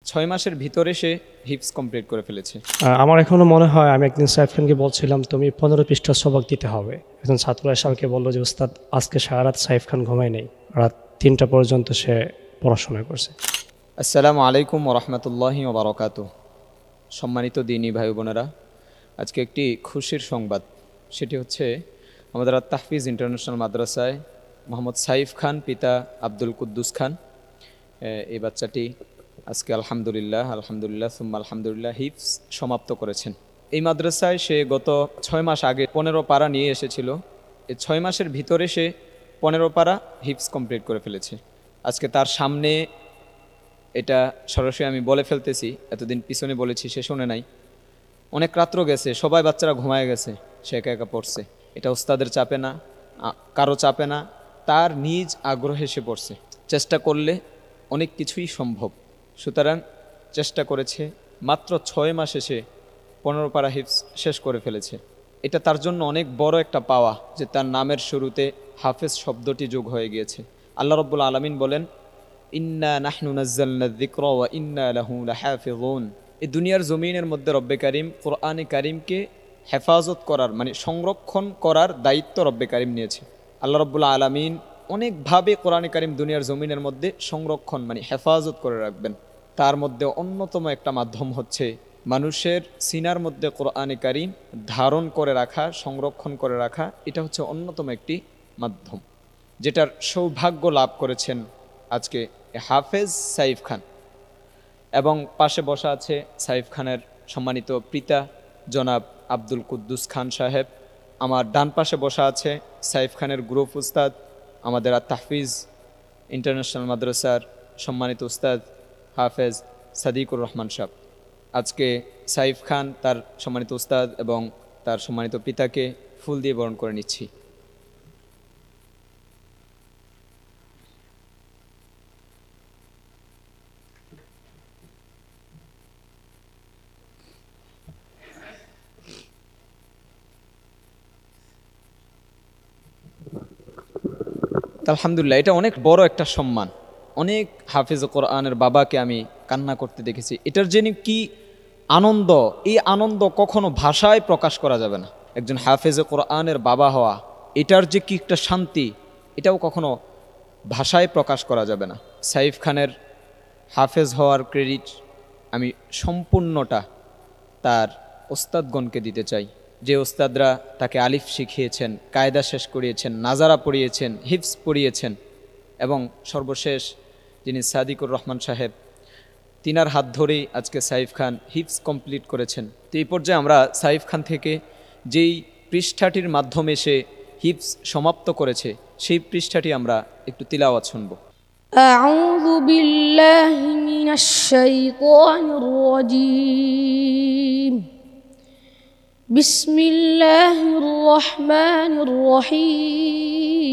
6 মাসের ভিতরে সে হিফজ কমপ্লিট করে ফেলেছে। আমার এখনো মনে হয়, আমি একদিন সাইফ খানকে বলছিলাম তুমি 15 পৃষ্ঠা সবক দিতে হবে। একজন ছাত্র এসে আমাকে বললো যে উস্তাদ আজকে সারা রাত সাইফ খান ঘুমায় নেই, রাত 3টা পর্যন্ত সে পড়াশোনা করছে। আসসালামু আলাইকুম ওয়া রাহমাতুল্লাহি ওয়া বারাকাতুহু। সম্মানিত দিনী ভাই বোনেরা, আজকে একটি খুশির সংবাদ, সেটি হচ্ছে আমাদের তাহফিজ ইন্টারন্যাশনাল মাদ্রাসায় মোহাম্মদ সাইফ খান পিতা আব্দুল কুদ্দুস খান, এই বাচ্চাটি আজকে আলহামদুলিল্লাহ সুম্মা আলহামদুলিল্লাহ হিফজ সমাপ্ত করেছেন। এই মাদ্রাসায় সে গত 6 মাস আগে 15 পারা নিয়ে এসেছিল। এই 6 মাসের ভিতরে সে 15 পারা হিফজ কমপ্লিট করে ফেলেছে। আজকে তার সামনে, এটা সরাসরি আমি বলে ফেলতেছি, এতদিন পিছনে বলেছি সে শোনে নাই, অনেক রাত্র গেছে, সবাই বাচ্চারা ঘুমায় গেছে, সে একা একা পড়ছে। এটা ওস্তাদের চাপে না, কারো চাপে না, তার নিজ আগ্রহে সে পড়ছে। চেষ্টা করলে অনেক কিছুই সম্ভব। সুতরাং চেষ্টা করেছে, মাত্র 6 মাসে সে 15 পারা হিফজ শেষ করে ফেলেছে। এটা তার জন্য অনেক বড় একটা পাওয়া যে তার নামের শুরুতে হাফেজ শব্দটি যোগ হয়ে গিয়েছে। আল্লাহ রাব্বুল আলামিন বলেন, ইন্না নাহনু নাজ্জালনা যিকরা ওয়া ইন্না লাহু লাহাফিযুন। এই দুনিয়ার জমিনের মধ্যে রব্বে কারিম কোরআনে কারিমকে হেফাজত করার, মানে সংরক্ষণ করার দায়িত্ব রব্বে কারিম নিয়েছে। আল্লাহ রাব্বুল আলামিন অনেকভাবে কোরআনে কারিম দুনিয়ার জমিনের মধ্যে সংরক্ষণ, মানে হেফাজত করে রাখবেন। তার মধ্যে অন্যতম একটা মাধ্যম হচ্ছে মানুষের সিনার মধ্যে কোরআনে কারিম ধারণ করে রাখা, সংরক্ষণ করে রাখা। এটা হচ্ছে অন্যতম একটি মাধ্যম, যেটার সৌভাগ্য লাভ করেছেন আজকে হাফেজ সাইফ খান। এবং পাশে বসা আছে সাইফ খানের সম্মানিত পিতা জনাব আব্দুল কুদ্দুস খান সাহেব। আমার ডান পাশে বসা আছে সাইফ খানের গ্রুপ উস্তাদ, আমাদের তাহফিজ ইন্টারন্যাশনাল মাদ্রাসার সম্মানিত উস্তাদ হাফেজ সাদিকুর রহমান সাহেব। আজকে সাইফ খান তার সম্মানিত উস্তাদ এবং তার সম্মানিত পিতাকে ফুল দিয়ে বরণ করে নিচ্ছি। আলহামদুলিল্লাহ, এটা অনেক বড় একটা সম্মান। অনেক হাফেজ কোরআনের বাবাকে আমি কান্না করতে দেখেছি। এটার জন্য কি আনন্দ, এই আনন্দ কখনো ভাষায় প্রকাশ করা যাবে না। একজন হাফেজ কোরআনের বাবা হওয়া, এটার যে কি একটা শান্তি, এটাও কখনো ভাষায় প্রকাশ করা যাবে না। সাইফ খানের হাফেজ হওয়ার ক্রেডিট আমি সম্পূর্ণটা তার ওস্তাদগণকে দিতে চাই, যে ওস্তাদরা তাকে আলিফ শিখিয়েছেন, কায়দা শেষ করিয়েছেন, নাজারা পড়িয়েছেন, হিফজ পড়িয়েছেন, এবং সর্বশেষ যিনি সাদিকুর রহমান সাহেব, তিনার হাত ধরেই আজকে সাইফ খান হিফজ কমপ্লিট করেছেন। তো এই পর্যায়ে আমরা সাইফ খান থেকে যেই পৃষ্ঠাটির মাধ্যমে সে হিফজ সমাপ্ত করেছে, সেই পৃষ্ঠাটি আমরা একটু তিলাওয়াত শুনব। আউযু বিল্লাহি মিনাশ শাইতানির রাজীম। বিসমিল্লাহির রহমানির রহিম।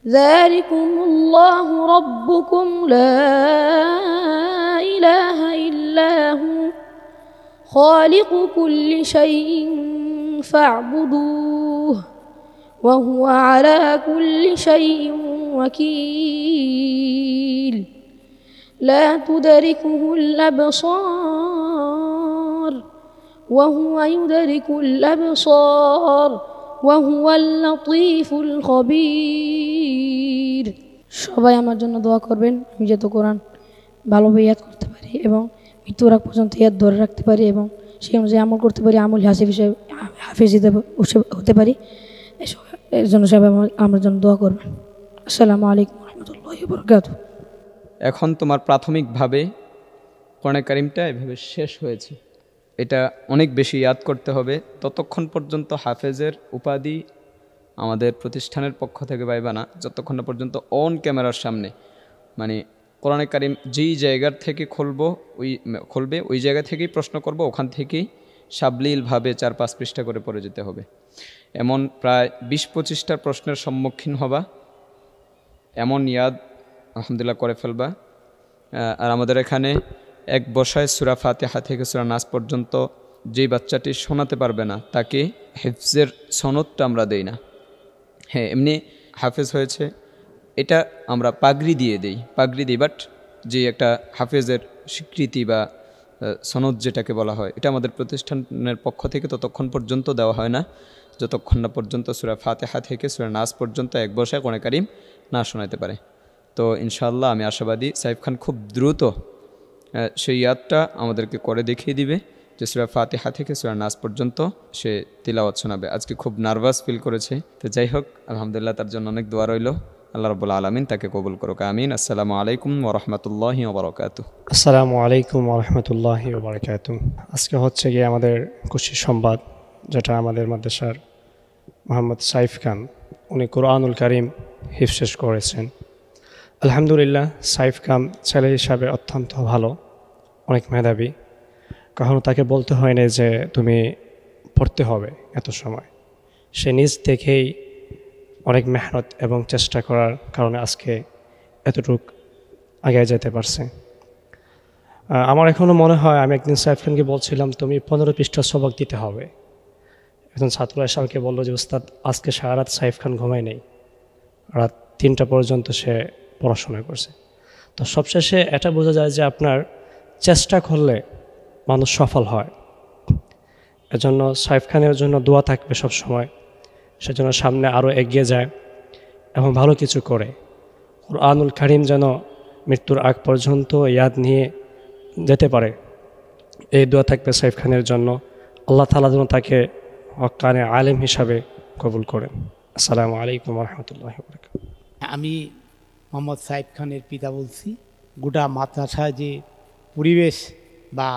যালিকুমুল্লাহু রাব্বুকুম লা ইলাহা ইল্লা হু খালিকু কুল্লি শাইইন ফা'বুদুহু ওয়া হুয়া আলা কুল্লি শাইইন ওয়াকিল। লা তুদরিকুহুল আবসার ওয়া হুয়া ইউদরিকুল আবসার ওয়া হুয়াল লাতীফুল খবীর। সবাই আমার জন্য দোয়া করবেন, আমি যাতে কোরআন ভালোভাবে ইয়াদ করতে পারি এবং মৃত্যুর আগ পর্যন্ত ইয়াদ ধরে রাখতে পারি এবং সেই অনুযায়ী আমল করতে পারি, আমল হাফেজ হতে পারি। এর জন্য সবাই আমার জন্য দোয়া করবেন। আসসালামু আলাইকুম ওয়া রাহমাতুল্লাহি ওয়া বারাকাতুহু। এখন তোমার প্রাথমিকভাবে কোরআন কারিমটা এভাবে শেষ হয়েছে, এটা অনেক বেশি ইয়াদ করতে হবে। ততক্ষণ পর্যন্ত হাফেজের উপাধি আমাদের প্রতিষ্ঠানের পক্ষ থেকে পাইবা না, যতক্ষণ না পর্যন্ত অন ক্যামেরার সামনে, মানে কোরআন কারিম যেই জায়গার থেকে খুলবে ওই জায়গা থেকেই প্রশ্ন করব, ওখান থেকেই সাবলীলভাবে 4-5 পৃষ্ঠা করে পড়ে যেতে হবে। এমন প্রায় 20-25টার প্রশ্নের সম্মুখীন হবা, এমন ইয়াদ আলহামদুলিল্লাহ করে ফেলবা। আর আমাদের এখানে এক বসায় সূরা ফাতিহা থেকে সূরা নাস পর্যন্ত যেই বাচ্চাটি শোনাতে পারবে না, তাকে হিফজের সনদটা আমরা দেই না। হ্যাঁ, এমনি হাফেজ হয়েছে, এটা আমরা পাগড়ি দিয়ে দিই, বাট যে একটা হাফেজের স্বীকৃতি বা সনদ যেটাকে বলা হয়, এটা আমাদের প্রতিষ্ঠানের পক্ষ থেকে ততক্ষণ পর্যন্ত দেওয়া হয় না যতক্ষণ না পর্যন্ত সূরা ফাতিহা থেকে সূরা নাস পর্যন্ত এক বসায় কোরআন কারীম না শোনাতে পারে। তো ইনশাআল্লাহ আমি আশাবাদী সাইফ খান খুব দ্রুত সেই ইয়াদটা আমাদেরকে করে দেখিয়ে দিবে যে সূরা ফাতিহা থেকে সূরা নাস পর্যন্ত সে তিলাওয়াত শোনাবে। আজকে খুব নার্ভাস ফিল করেছে, তো যাই হোক আলহামদুলিল্লাহ, তার জন্য অনেক দোয়া রইল। আল্লাহ রাব্বুল আলামিন তাকে কবুল করুক, আমিন। আসসালামু আলাইকুম ওয়া রাহমাতুল্লাহি ওয়া বারাকাতুহু। আসসালামু আলাইকুম ওয়া রাহমাতুল্লাহি ওয়া বারাকাতুহু। আজকে হচ্ছে গিয়ে আমাদের খুশির সংবাদ, যেটা আমাদের মাদ্রাসার মোহাম্মদ সাইফ খান, উনি কোরআনুল কারীম হিফজ শেষ করেছেন। আলহামদুলিল্লাহ, সাইফ খান ছেলে হিসাবে অত্যন্ত ভালো, অনেক মেধাবী। কখনো তাকে বলতে হয় না যে তুমি পড়তে হবে এত সময়। সে নিজ থেকেই অনেক মেহনত এবং চেষ্টা করার কারণে আজকে এতটুক আগে যেতে পারছে। আমার এখনও মনে হয়, আমি একদিন সাইফ খানকে বলছিলাম তুমি 15 পৃষ্ঠা সবক দিতে হবে। একজন ছাত্র এসে আমাকে বললো যে উস্তাদ আজকে সারা রাত সাইফ খান ঘুমায় নেই, রাত 3টা পর্যন্ত সে পড়াশোনা করছে। তো সবশেষে এটা বোঝা যায় যে আপনার চেষ্টা করলে মানুষ সফল হয়। এজন্য সাইফ খানের জন্য দোয়া থাকবে সব সময়, সেজন্য সামনে আরও এগিয়ে যায় এবং ভালো কিছু করে। কুরআনুল কারীম যেন মৃত্যুর আগ পর্যন্ত ইয়াদ নিয়ে যেতে পারে, এই দোয়া থাকবে সাইফ খানের জন্য। আল্লাহ তাআলা যেন তাকে হক্কানে আলেম হিসাবে কবুল করেন। আসসালামু আলাইকুম ওয়া রাহমাতুল্লাহি ওয়া বারাকাতুহু। আমি মোহাম্মদ সাইফ খানের পিতা বলছি। গোটা মাদ্রাসায় যে পরিবেশ বা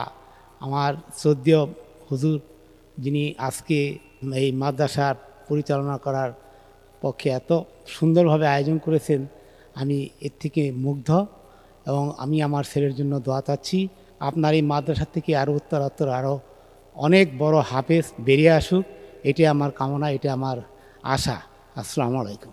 আমার শ্রদ্ধেয় হুজুর যিনি আজকে এই মাদ্রাসার পরিচালনা করার পক্ষে এত সুন্দরভাবে আয়োজন করেছেন, আমি এর থেকে মুগ্ধ এবং আমি আমার ছেলের জন্য দোয়া চাচ্ছি। আপনার এই মাদ্রাসা থেকে আরও উত্তরোত্তর আরও অনেক বড় হাফেজ বেরিয়ে আসুক, এটাই আমার কামনা, এটা আমার আশা। আসসালামু আলাইকুম।